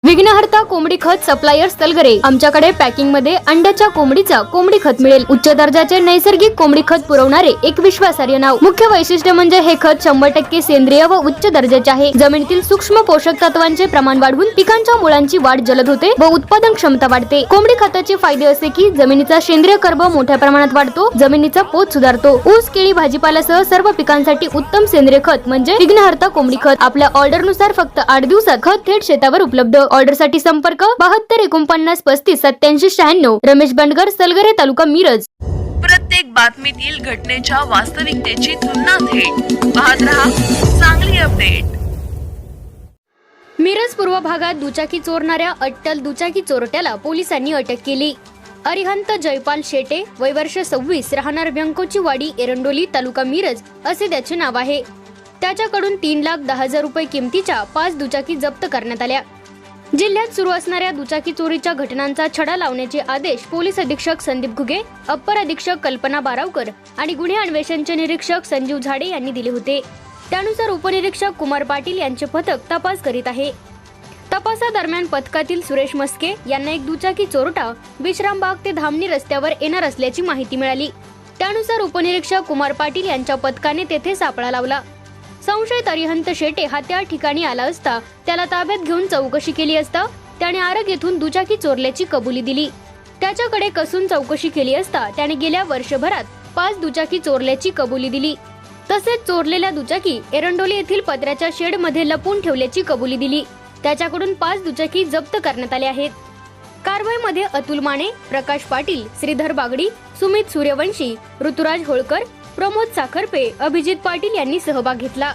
विघ्नहर्ता कोंबडी खत सप्लायर्स तलगरे। आमच्याकडे पॅकिंग मध्ये अंड्याच्या कोंबडीचा कोंबडी खत मिळेल। उच्च दर्जाचे नैसर्गिक कोंबडी खत पुरवणारे एक विश्वासार्ह नाव। मुख्य वैशिष्ट्य म्हणजे हे खत 100% सेंद्रिय व उच्च दर्जाचे आहे। जमिनीतील सूक्ष्म पोषक तत्वांचे प्रमाण वाढवून पिकांच्या मुळांची वाढ जलद होते व उत्पादन क्षमता वाढते। कोंबडी खताचे फायदे असे की जमिनीचा सेंद्रिय कर्ब मोठ्या प्रमाणात वाढतो, जमिनीचा पोत सुधारतो। ऊस, केळी, भाजीपाल्यासह सर्व पिकांसाठी उत्तम सेंद्रिय खत म्हणजे विघ्नहर्ता कोंबडी खत। आपल्या ऑर्डर नुसार फक्त 8 दिवसात खत थेट शेतावर उपलब्ध। ऑर्डर साठी संपर्क 72 49 35 87 96। रमेश बंडगर, सलगरे, तालुका मिरज। प्रत्येक बातमीतील घटनेच्या वास्तविकतेची तुलना थेट पाहत रहा चांगली अपडेट। मिरज पूर्व भागात दुचाकी चोरणाऱ्या अट्टल दुचाकी चोरट्याला पोलिसांनी अटक केली। अरिहंत जयपाल शेटे, वय वर्ष 26, राहणार व्यंकोची वाडी, एरंडोली, तालुका मिरज असे त्याचे नाव आहे। त्याच्याकडून 3,10,000 रुपये किमतीच्या 5 दुचाकी जप्त करण्यात आल्या। जिल्ह्यात सुरू असणाऱ्या दुचाकी चोरीच्या घटनांचा छडा लावण्याचे आदेश पोलीस अधीक्षक संदीप घुगे, अप्पर अधीक्षक कल्पना बारावकर आणि गुन्हे अन्वेषणचे निरीक्षक संजीव झाडे यांनी दिले होते। त्यानुसार उपनिरीक्षक कुमार पाटील यांचे पथक तपास करीत आहे। तपासादरम्यान पथकातील सुरेश मस्के यांना एक दुचाकी चोरटा विश्रामबाग ते धामणी रस्त्यावर येणार असल्याची माहिती मिळाली। त्यानुसार उपनिरीक्षक कुमार पाटील यांच्या पथकाने तेथे सापळा लावला। संशयित अरिहंत शेटे हा त्या ठिकाणी आला असता त्याला ताब्यात घेऊन चौकशी केली असता त्याने आरग येथून दुचाकी चोरल्याची कबुली दिली। त्याच्याकडे कसून चौकशी केली असता त्याने गेल्या वर्षभरात 5 दुचाकी चोरल्याची कबुली दिली। तसेच चोरलेल्या दुचाकी एरंडोली येथील पत्र्याच्या शेड मध्ये लपून ठेवल्याची कबुली दिली। त्याच्याकडून 5 दुचाकी जप्त करण्यात आल्या आहेत। कारवाईमध्ये अतुल माने, प्रकाश पाटील, श्रीधर बागडी, सुमित सूर्यवंशी, ऋतुराज होळकर, प्रमोद साखरपे, अभिजित पाटील यांनी सहभाग घेतला।